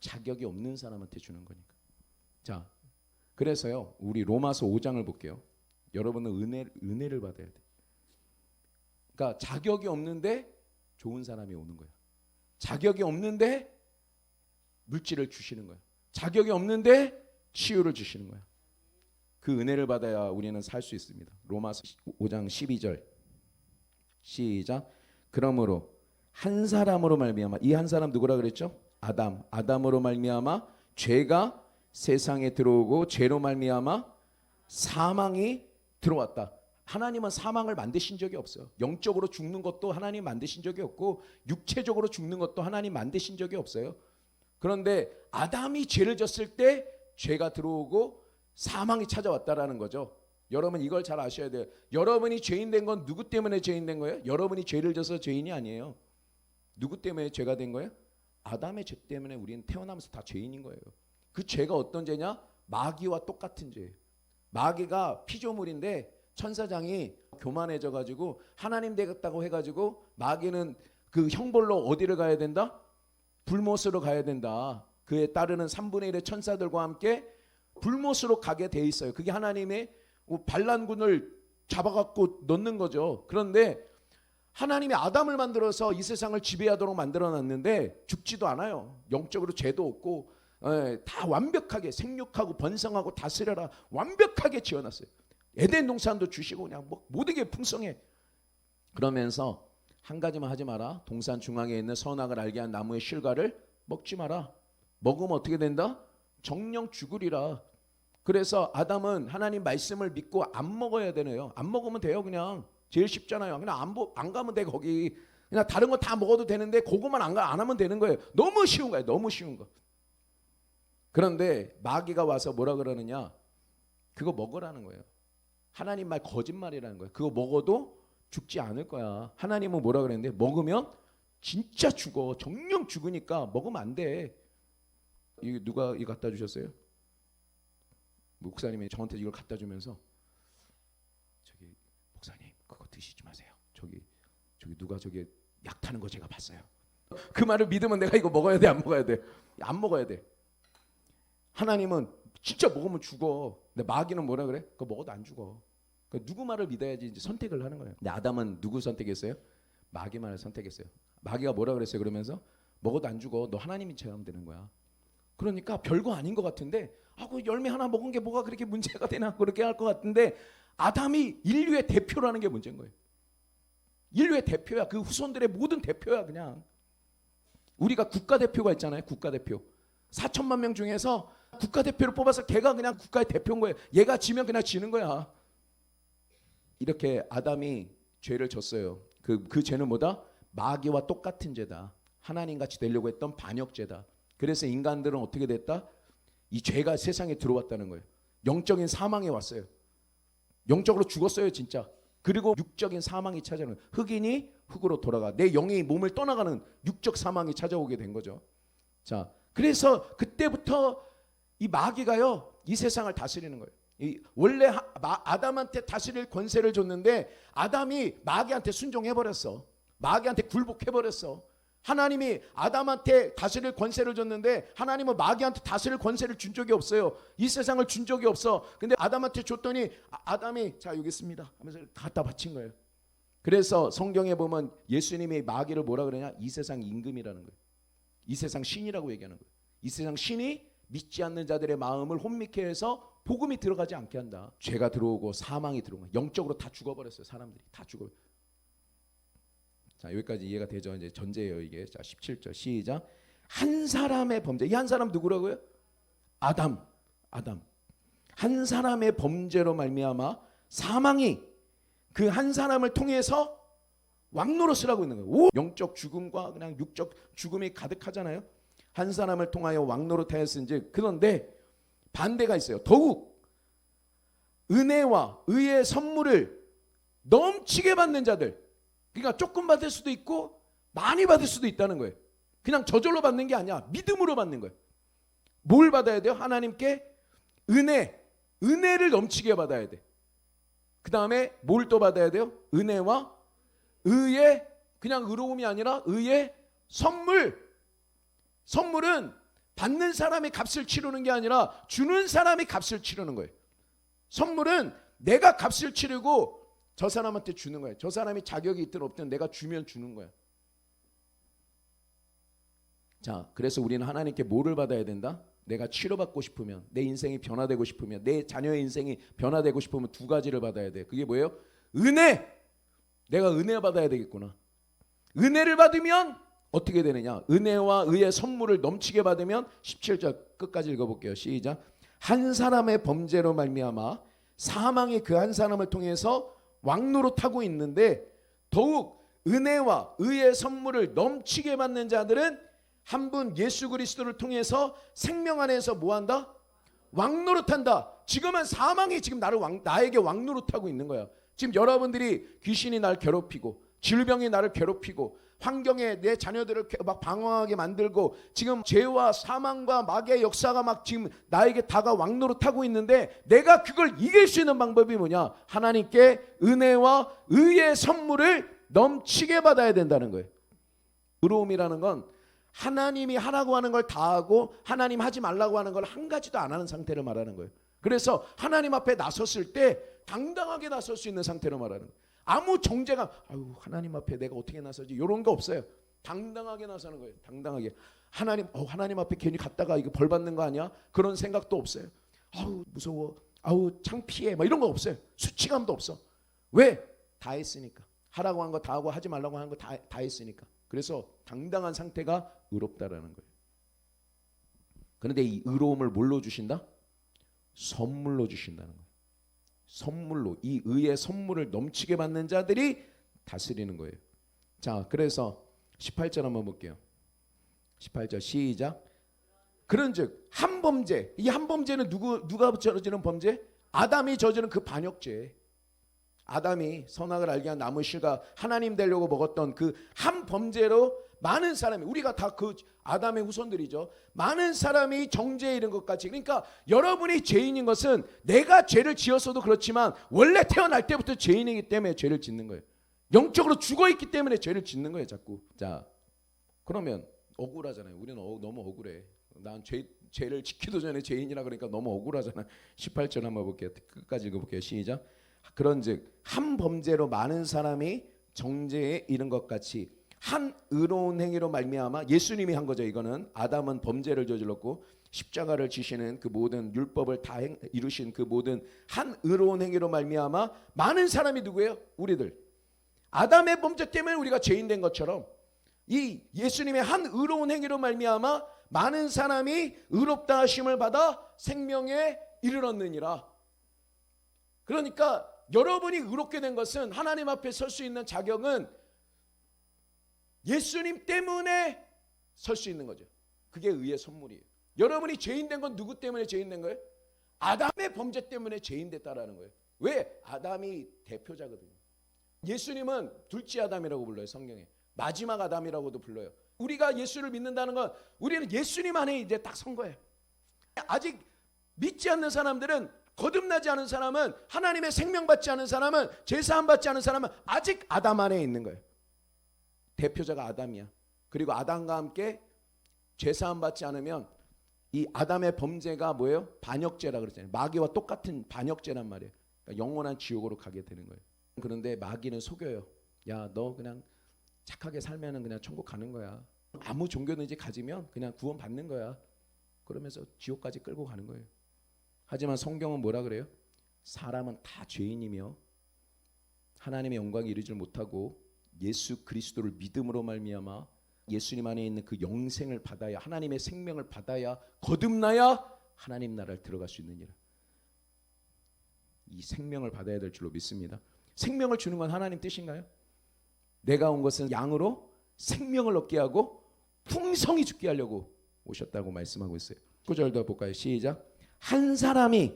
자격이 없는 사람한테 주는 거니까. 자, 그래서요, 우리 로마서 5장을 볼게요. 여러분은 은혜를 받아야 돼. 그러니까 자격이 없는데 좋은 사람이 오는 거야. 자격이 없는데 물질을 주시는 거야. 자격이 없는데 치유를 주시는 거야. 그 은혜를 받아야 우리는 살 수 있습니다. 로마서 5장 12절 시작. 그러므로 한 사람으로 말미암아, 이 한 사람 누구라 그랬죠? 아담으로 말미암아 죄가 세상에 들어오고 죄로 말미암아 사망이 들어왔다. 하나님은 사망을 만드신 적이 없어요. 영적으로 죽는 것도 하나님 만드신 적이 없고 육체적으로 죽는 것도 하나님 만드신 적이 없어요. 그런데 아담이 죄를 졌을 때 죄가 들어오고 사망이 찾아왔다라는 거죠. 여러분 이걸 잘 아셔야 돼요. 여러분이 죄인 된 건 누구 때문에 죄인 된 거예요? 여러분이 죄를 져서 죄인이 아니에요. 누구 때문에 죄가 된 거예요? 아담의 죄 때문에 우리는 태어나면서 다 죄인인 거예요. 그 죄가 어떤 죄냐? 마귀와 똑같은 죄예요. 마귀가 피조물인데 천사장이 교만해져 가지고 하나님 되겠다고 해가지고 마귀는 그 형벌로 어디를 가야 된다? 불못으로 가야 된다. 그에 따르는 3분의 1의 천사들과 함께 불못으로 가게 돼 있어요. 그게 하나님의 반란군을 잡아갖고 넣는 거죠. 그런데 하나님이 아담을 만들어서 이 세상을 지배하도록 만들어놨는데 죽지도 않아요. 영적으로 죄도 없고 다 완벽하게 생육하고 번성하고 다스려라 완벽하게 지어놨어요. 에덴 동산도 주시고 그냥 모든 게 풍성해. 그러면서 한 가지만 하지 마라. 동산 중앙에 있는 선악을 알게 한 나무의 실과를 먹지 마라. 먹으면 어떻게 된다? 정령 죽으리라. 그래서 아담은 하나님 말씀을 믿고 안 먹어야 되네요. 안 먹으면 돼요. 그냥 제일 쉽잖아요. 그냥 안 가면 돼. 거기 그냥 다른 거 다 먹어도 되는데 그거만 안 하면 되는 거예요. 너무 쉬운 거예요. 너무 쉬운 거. 그런데 마귀가 와서 뭐라 그러느냐? 그거 먹으라는 거예요. 하나님 말 거짓말이라는 거예요. 그거 먹어도 죽지 않을 거야. 하나님은 뭐라 그랬는데 먹으면 진짜 죽어. 정령 죽으니까 먹으면 안 돼. 이 누가 이 갖다 주셨어요? 목사님이 저한테 이걸 갖다 주면서 저기 목사님 그거 드시지 마세요. 저기 누가 저기 약 타는 거 제가 봤어요. 그 말을 믿으면 내가 이거 먹어야 돼, 안 먹어야 돼? 안 먹어야 돼. 하나님은 진짜 먹으면 죽어. 근데 마귀는 뭐라 그래? 그거 먹어도 안 죽어. 그러니까 누구 말을 믿어야지 이제 선택을 하는 거예요. 근데 아담은 누구 선택했어요? 마귀 말을 선택했어요. 마귀가 뭐라 그랬어요? 그러면서 먹어도 안 죽어. 너 하나님이 체험 되는 거야. 그러니까 별거 아닌 것 같은데 그 열매 하나 먹은 게 뭐가 그렇게 문제가 되나 그렇게 할 것 같은데 아담이 인류의 대표라는 게 문제인 거예요. 인류의 대표야. 그 후손들의 모든 대표야. 그냥 우리가 국가대표가 있잖아요. 국가대표 4천만 명 중에서 국가대표를 뽑아서 걔가 그냥 국가의 대표인 거예요. 얘가 지면 그냥 지는 거야. 이렇게 아담이 죄를 졌어요. 그 죄는 뭐다? 마귀와 똑같은 죄다. 하나님같이 되려고 했던 반역죄다. 그래서 인간들은 어떻게 됐다? 이 죄가 세상에 들어왔다는 거예요. 영적인 사망이 왔어요. 영적으로 죽었어요 진짜. 그리고 육적인 사망이 찾아오는 거예요. 흑인이 흑으로 돌아가. 내 영이 몸을 떠나가는 육적 사망이 찾아오게 된 거죠. 자, 그래서 그때부터 이 마귀가요 이 세상을 다스리는 거예요. 원래 아담한테 다스릴 권세를 줬는데 아담이 마귀한테 순종해버렸어. 마귀한테 굴복해버렸어. 하나님이 아담한테 다스릴 권세를 줬는데 하나님은 마귀한테 다스릴 권세를 준 적이 없어요. 이 세상을 준 적이 없어. 근데 아담한테 줬더니 아담이 자 여기 있습니다 하면서 갖다 바친 거예요. 그래서 성경에 보면 예수님이 마귀를 뭐라 그러냐? 이 세상 임금이라는 거예요. 이 세상 신이라고 얘기하는 거예요. 이 세상 신이 믿지 않는 자들의 마음을 혼미케 해서 복음이 들어가지 않게 한다. 죄가 들어오고 사망이 들어오고 영적으로 다 죽어버렸어요. 사람들이 다 죽어요. 자 여기까지 이해가 되죠? 이제 전제예요 이게. 자 17절 시작. 한 사람의 범죄. 이 한 사람 누구라고요? 아담. 한 사람의 범죄로 말미암아 사망이 그 한 사람을 통해서 왕노릇을 하고 있는 거예요. 영적 죽음과 그냥 육적 죽음이 가득하잖아요. 한 사람을 통하여 왕노릇하였은즉. 그런데 반대가 있어요. 더욱 은혜와 의의 선물을 넘치게 받는 자들. 그러니까 조금 받을 수도 있고 많이 받을 수도 있다는 거예요. 그냥 저절로 받는 게 아니야. 믿음으로 받는 거예요. 뭘 받아야 돼요? 하나님께 은혜를 넘치게 받아야 돼. 그 다음에 뭘 또 받아야 돼요? 은혜와 의의, 그냥 의로움이 아니라 의의 선물은 받는 사람이 값을 치르는 게 아니라 주는 사람이 값을 치르는 거예요. 선물은 내가 값을 치르고 저 사람한테 주는 거예요. 저 사람이 자격이 있든 없든 내가 주면 주는 거야. 자, 그래서 우리는 하나님께 뭐를 받아야 된다? 내가 치료받고 싶으면, 내 인생이 변화되고 싶으면, 내 자녀의 인생이 변화되고 싶으면 두 가지를 받아야 돼. 그게 뭐예요? 은혜. 내가 은혜 받아야 되겠구나. 은혜를 받으면 어떻게 되느냐? 은혜와 의의 선물을 넘치게 받으면 17절 끝까지 읽어볼게요. 시작. 한 사람의 범죄로 말미암아 사망이 그 한 사람을 통해서 왕노릇하고 있는데 더욱 은혜와 의의 선물을 넘치게 받는 자들은 한 분 예수 그리스도를 통해서 생명 안에서 뭐한다? 왕노릇한다. 지금은 사망이 지금 나에게 왕노릇하고 있는 거야. 지금 여러분들이 귀신이 날 괴롭히고 질병이 나를 괴롭히고 환경에 내 자녀들을 막 방황하게 만들고 지금 죄와 사망과 마귀의 역사가 막 지금 나에게 다가 왕노릇하고 있는데 내가 그걸 이길 수 있는 방법이 뭐냐? 하나님께 은혜와 의의 선물을 넘치게 받아야 된다는 거예요. 의로움이라는 건 하나님이 하라고 하는 걸 다 하고 하나님 하지 말라고 하는 걸 한 가지도 안 하는 상태를 말하는 거예요. 그래서 하나님 앞에 나섰을 때 당당하게 나설 수 있는 상태로 말하는 거예요. 아무 정죄감, 아유 하나님 앞에 내가 어떻게 나서지 이런 거 없어요. 당당하게 나서는 거예요. 당당하게. 하나님 앞에 괜히 갔다가 이거 벌 받는 거 아니야? 그런 생각도 없어요. 아우 무서워, 아우 창피해, 막 이런 거 없어요. 수치감도 없어. 왜? 다 했으니까. 하라고 한 거 다 하고 하지 말라고 하는 거 다 했으니까. 그래서 당당한 상태가 의롭다라는 거예요. 그런데 이 의로움을 뭘로 주신다? 선물로 주신다는 거예요. 선물로, 이 의의 선물을 넘치게 받는 자들이 다스리는 거예요. 자, 그래서 18절 한번 볼게요. 18절 시작. 그런즉 한 범죄, 이 한 범죄는 누가 저지른 범죄? 아담이 저지른 그 반역죄. 아담이 선악을 알게 한 나무 실과 하나님 되려고 먹었던 그 한 범죄로 많은 사람이, 우리가 다 그 아담의 후손들이죠. 많은 사람이 정죄에 이른 것 같이. 그러니까 여러분이 죄인인 것은 내가 죄를 지었어도 그렇지만 원래 태어날 때부터 죄인이기 때문에 죄를 짓는 거예요. 영적으로 죽어있기 때문에 죄를 짓는 거예요 자꾸. 자, 그러면 억울하잖아요. 우리는 너무 억울해. 난 죄를 지키도 전에 죄인이라 그러니까 너무 억울하잖아요. 18절 한번 볼게요. 끝까지 읽어볼게요. 시작. 그런즉 한 범죄로 많은 사람이 정죄에 이른 것 같이 한 의로운 행위로 말미암아, 예수님이 한 거죠. 이거는 아담은 범죄를 저질렀고 십자가를 지시는 그 모든 율법을 다 이루신 그 모든 한 의로운 행위로 말미암아 많은 사람이 누구예요? 우리들. 아담의 범죄 때문에 우리가 죄인 된 것처럼 이 예수님의 한 의로운 행위로 말미암아 많은 사람이 의롭다 하심을 받아 생명에 이르렀느니라. 그러니까 여러분이 의롭게 된 것은, 하나님 앞에 설 수 있는 자격은 예수님 때문에 설 수 있는 거죠. 그게 의의 선물이에요. 여러분이 죄인 된 건 누구 때문에 죄인 된 거예요? 아담의 범죄 때문에 죄인 됐다라는 거예요. 왜? 아담이 대표자거든요. 예수님은 둘째 아담이라고 불러요. 성경에 마지막 아담이라고도 불러요. 우리가 예수를 믿는다는 건 우리는 예수님 안에 이제 딱 선 거예요. 아직 믿지 않는 사람들은, 거듭나지 않은 사람은, 하나님의 생명 받지 않은 사람은, 제사함 받지 않은 사람은 아직 아담 안에 있는 거예요. 대표자가 아담이야. 그리고 아담과 함께 제사함 받지 않으면 이 아담의 범죄가 뭐예요? 반역죄라 그랬잖아요. 마귀와 똑같은 반역죄란 말이에요. 그러니까 영원한 지옥으로 가게 되는 거예요. 그런데 마귀는 속여요. 야, 너 그냥 착하게 살면은 그냥 천국 가는 거야. 아무 종교든지 가지면 그냥 구원 받는 거야. 그러면서 지옥까지 끌고 가는 거예요. 하지만 성경은 뭐라 그래요? 사람은 다 죄인이며 하나님의 영광에 이르지 못하고 예수 그리스도를 믿음으로 말미암아 예수님 안에 있는 그 영생을 받아야, 하나님의 생명을 받아야, 거듭나야 하나님 나라를 들어갈 수 있느니라. 이 생명을 받아야 될 줄로 믿습니다. 생명을 주는 건 하나님 뜻인가요? 내가 온 것은 양으로 생명을 얻게 하고 풍성히 죽게 하려고 오셨다고 말씀하고 있어요. 9절도 볼까요? 시작. 한 사람은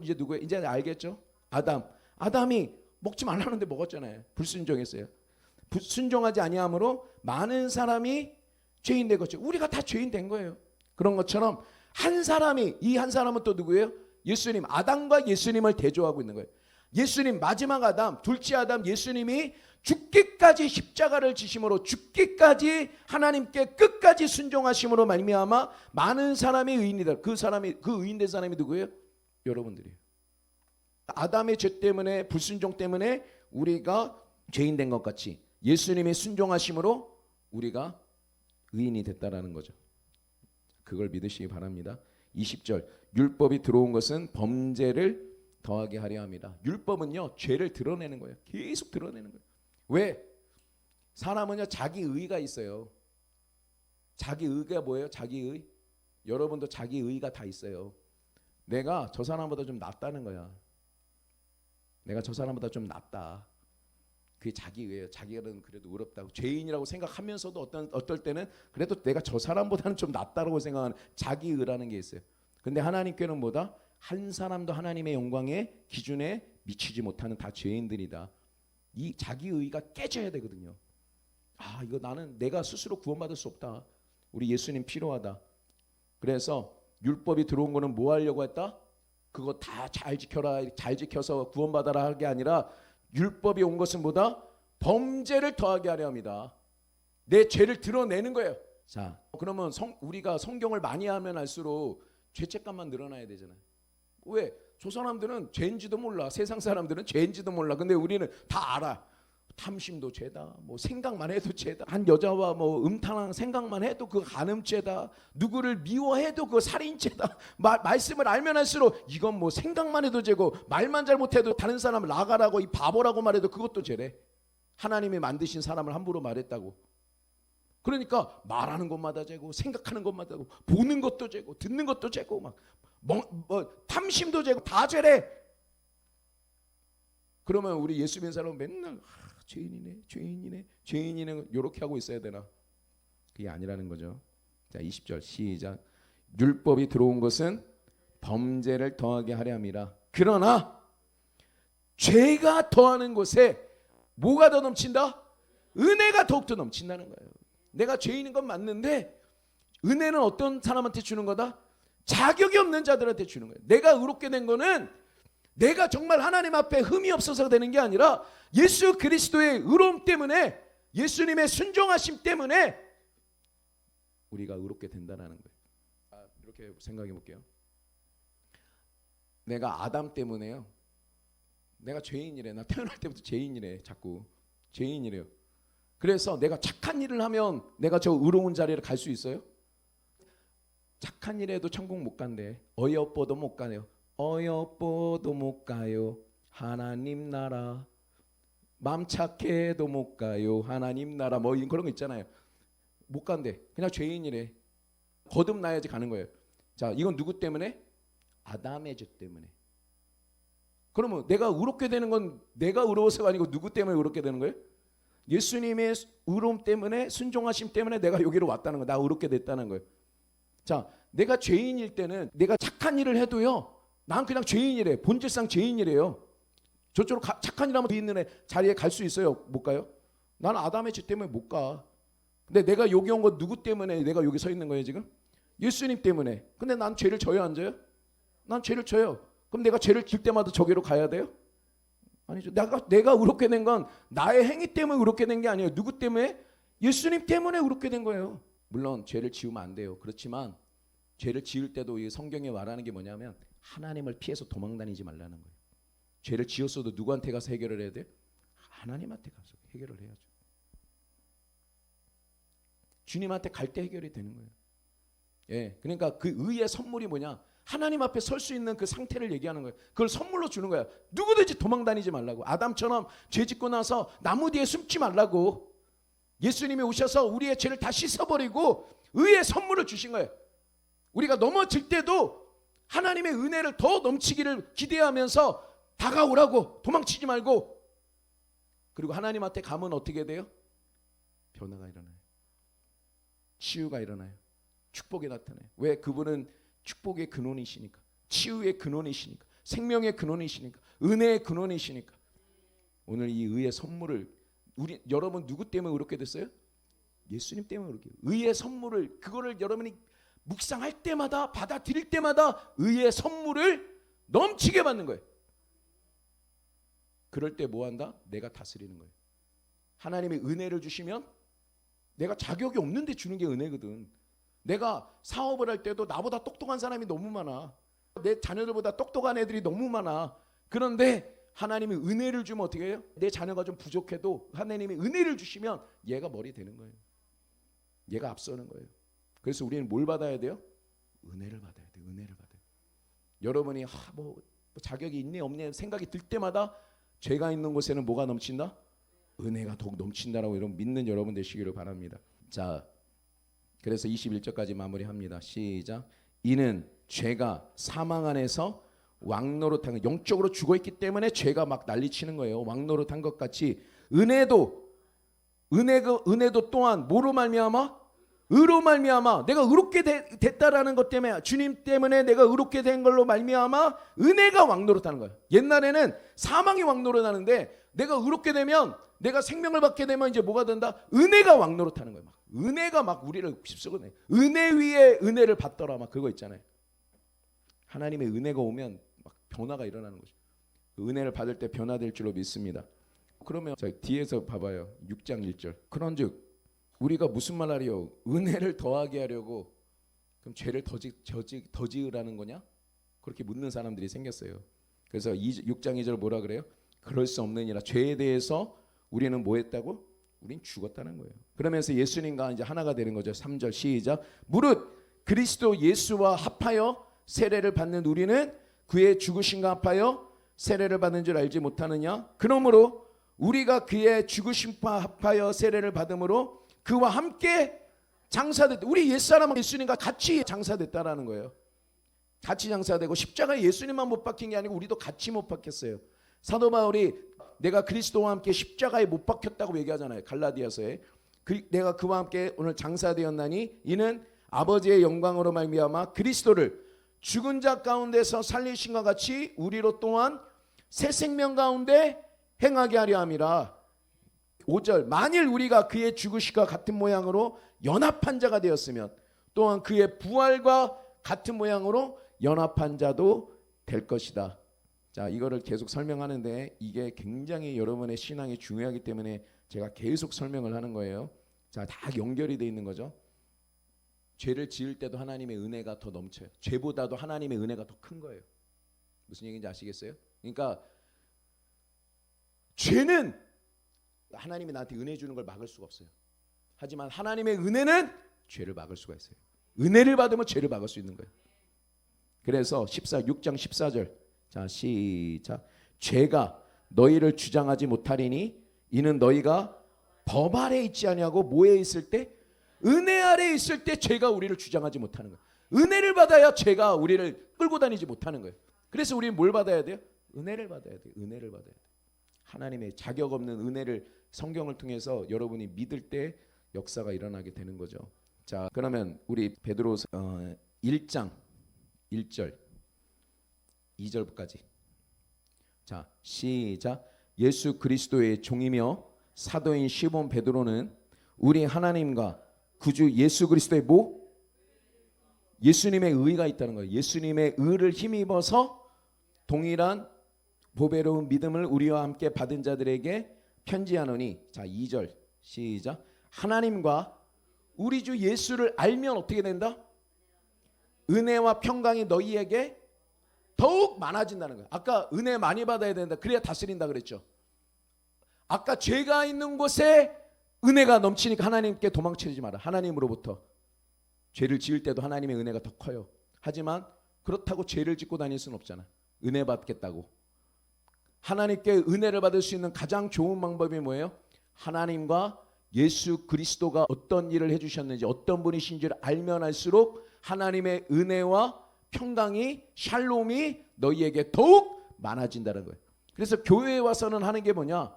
이제 누구예요? 이제 알겠죠? 아담이 먹지 말라는데 먹었잖아요. 불순종했어요. 순종하지 아니함으로 많은 사람이 죄인 된 것이죠. 우리가 다 죄인 된 거예요. 그런 것처럼 한 사람이, 이 한 사람은 또 누구예요? 예수님, 아담과 예수님을 대조하고 있는 거예요. 예수님, 마지막 아담, 둘째 아담 예수님이 죽기까지 십자가를 지심으로, 죽기까지 하나님께 끝까지 순종하심으로 말미암아 많은 사람이 의인이다. 그 의인 된 사람이 누구예요? 여러분들이에요. 아담의 죄 때문에, 불순종 때문에 우리가 죄인 된 것 같이 예수님의 순종하심으로 우리가 의인이 됐다라는 거죠. 그걸 믿으시기 바랍니다. 20절, 율법이 들어온 것은 범죄를 더하게 하려 합니다. 율법은요, 죄를 드러내는 거예요. 계속 드러내는 거예요. 왜? 사람은요, 자기 의가 있어요. 자기 의가 뭐예요? 자기 의. 여러분도 자기 의가 다 있어요. 내가 저 사람보다 좀 낫다는 거야. 내가 저 사람보다 좀 낫다. 그게 자기 의예요. 자기는 그래도 의롭다고, 죄인이라고 생각하면서도 어떨 때는 그래도 내가 저 사람보다는 좀 낫다라고 생각하는 자기 의라는 게 있어요. 근데 하나님께는 뭐다? 한 사람도 하나님의 영광의 기준에 미치지 못하는 다 죄인들이다. 이 자기 의가 깨져야 되거든요. 아, 이거 나는 내가 스스로 구원받을 수 없다. 우리 예수님 필요하다. 그래서 율법이 들어온 거는 뭐 하려고 했다? 그거 다 잘 지켜라, 잘 지켜서 구원받아라 할 게 아니라 율법이 온 것은 뭐다? 범죄를 더하게 하려 합니다. 내 죄를 드러내는 거예요. 자, 그러면 우리가 성경을 많이 하면 할수록 죄책감만 늘어나야 되잖아요. 왜? 저 사람들은 죄인지도 몰라. 세상 사람들은 죄인지도 몰라. 근데 우리는 다 알아. 탐심도 죄다. 뭐 생각만 해도 죄다. 한 여자와 뭐 음탕한 생각만 해도 그 간음죄다. 누구를 미워해도 그 살인죄다. 말씀을 알면 할수록 이건 뭐 생각만 해도 죄고, 말만 잘못해도 다른 사람을 나가라고, 이 바보라고 말해도 그것도 죄래. 하나님이 만드신 사람을 함부로 말했다고. 그러니까 말하는 것마다 죄고, 생각하는 것마다 죄고, 보는 것도 죄고, 듣는 것도 죄고, 막 탐심도 죄고, 다 죄래. 그러면 우리 예수 믿는 사람은 맨날 죄인이네, 죄인이네, 죄인이네, 이렇게 하고 있어야 되나? 그게 아니라는 거죠. 자, 20절 시작. 율법이 들어온 것은 범죄를 더하게 하려 함이라. 그러나 죄가 더하는 곳에 뭐가 더 넘친다? 은혜가 더욱더 넘친다는 거예요. 내가 죄인인 건 맞는데 은혜는 어떤 사람한테 주는 거다? 자격이 없는 자들한테 주는 거예요. 내가 의롭게 된 거는 내가 정말 하나님 앞에 흠이 없어서 되는 게 아니라 예수 그리스도의 의로움 때문에, 예수님의 순종하심 때문에 우리가 의롭게 된다는 거예요. 이렇게 생각해 볼게요. 내가 아담 때문에요. 내가 죄인이래. 나 태어날 때부터 죄인이래. 자꾸 죄인이래요. 그래서 내가 착한 일을 하면 내가 저 의로운 자리를 갈 수 있어요? 착한 일 해도 천국 못 간대. 어여뻐도 못 가네요. 어여뻐도 못 가요. 하나님 나라. 맘 착해도 못 가요. 하나님 나라. 뭐 그런 거 있잖아요. 못 간대. 그냥 죄인이래. 거듭나야지 가는 거예요. 자, 이건 누구 때문에? 아담의 죄 때문에. 그러면 내가 의롭게 되는 건 내가 의로워서가 아니고 누구 때문에 의롭게 되는 거예요? 예수님의 의로움 때문에, 순종하심 때문에 내가 여기로 왔다는 거예요. 나 의롭게 됐다는 거예요. 자, 내가 죄인일 때는 내가 착한 일을 해도요, 난 그냥 죄인이래. 본질상 죄인이래요. 저쪽으로 착한 일 하면 있는 애 자리에 갈 수 있어요? 못 가요? 나는 아담의 죄 때문에 못 가. 근데 내가 여기 온 건 누구 때문에 내가 여기 서 있는 거예요 지금? 예수님 때문에. 근데 난 죄를 져요 안 져요? 난 죄를 져요. 그럼 내가 죄를 질 때마다 저기로 가야 돼요? 아니죠. 내가 의롭게 된 건 나의 행위 때문에 의롭게 된 게 아니에요. 누구 때문에? 예수님 때문에 의롭게 된 거예요. 물론 죄를 지으면 안 돼요. 그렇지만 죄를 지을 때도 이 성경에 말하는 게 뭐냐면 하나님을 피해서 도망다니지 말라는 거예요. 죄를 지었어도 누구한테 가서 해결을 해야 돼요? 하나님한테 가서 해결을 해야죠. 주님한테 갈 때 해결이 되는 거예요. 예, 그러니까 그 의의 선물이 뭐냐? 하나님 앞에 설 수 있는 그 상태를 얘기하는 거예요. 그걸 선물로 주는 거야. 누구든지 도망다니지 말라고. 아담처럼 죄 짓고 나서 나무 뒤에 숨지 말라고. 예수님이 오셔서 우리의 죄를 다 씻어버리고 의의 선물을 주신 거예요. 우리가 넘어질 때도 하나님의 은혜를 더 넘치기를 기대하면서 다가오라고. 도망치지 말고. 그리고 하나님한테 가면 어떻게 돼요? 변화가 일어나요. 치유가 일어나요. 축복이 나타나요. 왜? 그분은 축복의 근원이시니까, 치유의 근원이시니까, 생명의 근원이시니까, 은혜의 근원이시니까. 오늘 이 의의 선물을 여러분 누구 때문에 의롭게 됐어요? 예수님 때문에 그렇게. 의의 선물을 그거를 여러분이 묵상할 때마다 받아들일 때마다 의의 선물을 넘치게 받는 거예요. 그럴 때 뭐 한다? 내가 다스리는 거예요. 하나님이 은혜를 주시면 내가 자격이 없는데 주는 게 은혜거든. 내가 사업을 할 때도 나보다 똑똑한 사람이 너무 많아. 내 자녀들보다 똑똑한 애들이 너무 많아. 그런데 하나님이 은혜를 주면 어떻게 해요? 내 자녀가 좀 부족해도 하나님이 은혜를 주시면 얘가 머리 되는 거예요. 얘가 앞서는 거예요. 그래서 우리는 뭘 받아야 돼요? 은혜를 받아야 돼요. 은혜를 받아야 돼요. 여러분이 뭐 자격이 있네 없네 생각이 들 때마다 죄가 있는 곳에는 뭐가 넘친다? 은혜가 더욱 넘친다라고 여러분 믿는 여러분 되시기를 바랍니다. 자, 그래서 21절까지 마무리합니다. 시작. 이는 죄가 사망 안에서 왕노릇한 영적으로 죽어있기 때문에 죄가 막 난리치는 거예요. 왕노릇한 것 같이 은혜도 또한 뭐로 말미암아? 의로 말미암아. 내가 의롭게 됐다라는 것 때문에 주님 때문에 내가 의롭게 된 걸로 말미암아 은혜가 왕노릇하는 거예요. 옛날에는 사망이 왕노릇하는데 내가 의롭게 되면 내가 생명을 받게 되면 이제 뭐가 된다? 은혜가 왕노릇하는 거예요. 막 은혜가 막 우리를 휩쓸어내. 은혜 위에 은혜를 받더라 막 그거 있잖아요. 하나님의 은혜가 오면 막 변화가 일어나는 거죠. 은혜를 받을 때 변화될 줄로 믿습니다. 그러면 자, 뒤에서 봐봐요. 6장 1절. 그런즉 우리가 무슨 말 하리요? 은혜를 더하게 하려고 그럼 죄를 더 지으라는 거냐? 그렇게 묻는 사람들이 생겼어요. 그래서 6장 2절 뭐라 그래요? 그럴 수 없느니라. 죄에 대해서 우리는 뭐 했다고? 우린 죽었다는 거예요. 그러면서 예수님과 이제 하나가 되는 거죠. 3절 시작. 무릇 그리스도 예수와 합하여 세례를 받는 우리는 그의 죽으심과 합하여 세례를 받는 줄 알지 못하느냐? 그러므로 우리가 그의 죽으심과 합하여 세례를 받음으로 그와 함께 장사됐다. 우리 옛사람은 예수님과 같이 장사됐다라는 거예요. 같이 장사되고 십자가에 예수님만 못 박힌 게 아니고 우리도 같이 못 박혔어요. 사도 바울이 내가 그리스도와 함께 십자가에 못 박혔다고 얘기하잖아요. 갈라디아서에. 내가 그와 함께 오늘 장사되었나니 이는 아버지의 영광으로 말미암아 그리스도를 죽은 자 가운데서 살리신과 같이 우리로 또한 새 생명 가운데 행하게 하려 함이라. 5절 만일 우리가 그의 죽으심과 같은 모양으로 연합한 자가 되었으면 또한 그의 부활과 같은 모양으로 연합한 자도 될 것이다. 자, 이거를 계속 설명하는데 이게 굉장히 여러분의 신앙이 중요하기 때문에 제가 계속 설명을 하는 거예요. 자, 다 연결이 돼 있는 거죠. 죄를 지을 때도 하나님의 은혜가 더 넘쳐요. 죄보다도 하나님의 은혜가 더 큰 거예요. 무슨 얘기인지 아시겠어요? 그러니까 죄는 하나님이 나한테 은혜 주는 걸 막을 수가 없어요. 하지만 하나님의 은혜는 죄를 막을 수가 있어요. 은혜를 받으면 죄를 막을 수 있는 거예요. 그래서 6장 14절 자 시작. 죄가 너희를 주장하지 못하리니 이는 너희가 법 아래 있지 아니하고 뭐에 있을 때? 은혜 아래 있을 때 죄가 우리를 주장하지 못하는 거예요. 은혜를 받아야 죄가 우리를 끌고 다니지 못하는 거예요. 그래서 우리는 뭘 받아야 돼요? 은혜를 받아야 돼요. 은혜를 받아야 돼요. 하나님의 자격 없는 은혜를 성경을 통해서 여러분이 믿을 때 역사가 일어나게 되는 거죠. 자, 그러면 우리 베드로서 1장 1절 2절까지 자 시작. 예수 그리스도의 종이며 사도인 시몬 베드로는 우리 하나님과 구주 예수 그리스도의 뭐? 예수님의 의가 있다는 거예요. 예수님의 의를 힘입어서 동일한 보배로운 믿음을 우리와 함께 받은 자들에게 편지하노니 자 2절 시작. 하나님과 우리 주 예수를 알면 어떻게 된다? 은혜와 평강이 너희에게 더욱 많아진다는 거예요. 아까 은혜 많이 받아야 된다. 그래야 다스린다 그랬죠. 아까 죄가 있는 곳에 은혜가 넘치니까 하나님께 도망치지 마라. 하나님으로부터. 죄를 지을 때도 하나님의 은혜가 더 커요. 하지만 그렇다고 죄를 짓고 다닐 수는 없잖아. 은혜 받겠다고. 하나님께 은혜를 받을 수 있는 가장 좋은 방법이 뭐예요? 하나님과 예수 그리스도가 어떤 일을 해주셨는지 어떤 분이신지를 알면 알수록 하나님의 은혜와 평강이 샬롬이 너희에게 더욱 많아진다는 거예요. 그래서 교회에 와서는 하는 게 뭐냐?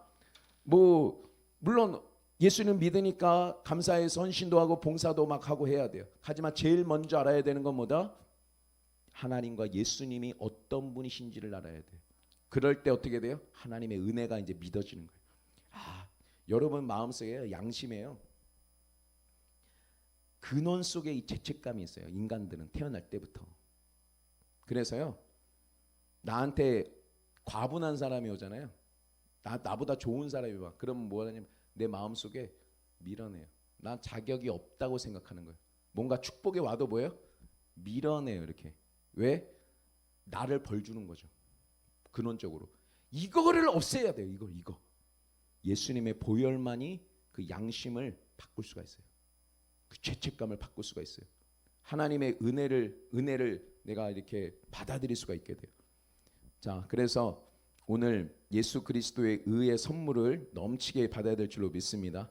뭐 물론 예수님 믿으니까 감사의 헌신도 하고 봉사도 막 하고 해야 돼요. 하지만 제일 먼저 알아야 되는 건 뭐다? 하나님과 예수님이 어떤 분이신지를 알아야 돼요. 그럴 때 어떻게 돼요? 하나님의 은혜가 이제 믿어지는 거예요. 아, 여러분 마음속에 양심이에요. 근원 속에 이 죄책감이 있어요. 인간들은 태어날 때부터. 그래서요. 나한테 과분한 사람이 오잖아요. 나보다 좋은 사람이 와. 그러면 뭐 하냐면 내 마음속에 밀어내요. 난 자격이 없다고 생각하는 거예요. 뭔가 축복이 와도 뭐예요? 밀어내요. 이렇게. 왜? 나를 벌 주는 거죠. 근원적으로. 이거를 없애야 돼요. 이거. 예수님의 보혈만이 그 양심을 바꿀 수가 있어요. 그 죄책감을 바꿀 수가 있어요. 하나님의 은혜를 내가 이렇게 받아들일 수가 있게 돼요. 자, 그래서 오늘 예수 그리스도의 의의 선물을 넘치게 받아야 될 줄로 믿습니다.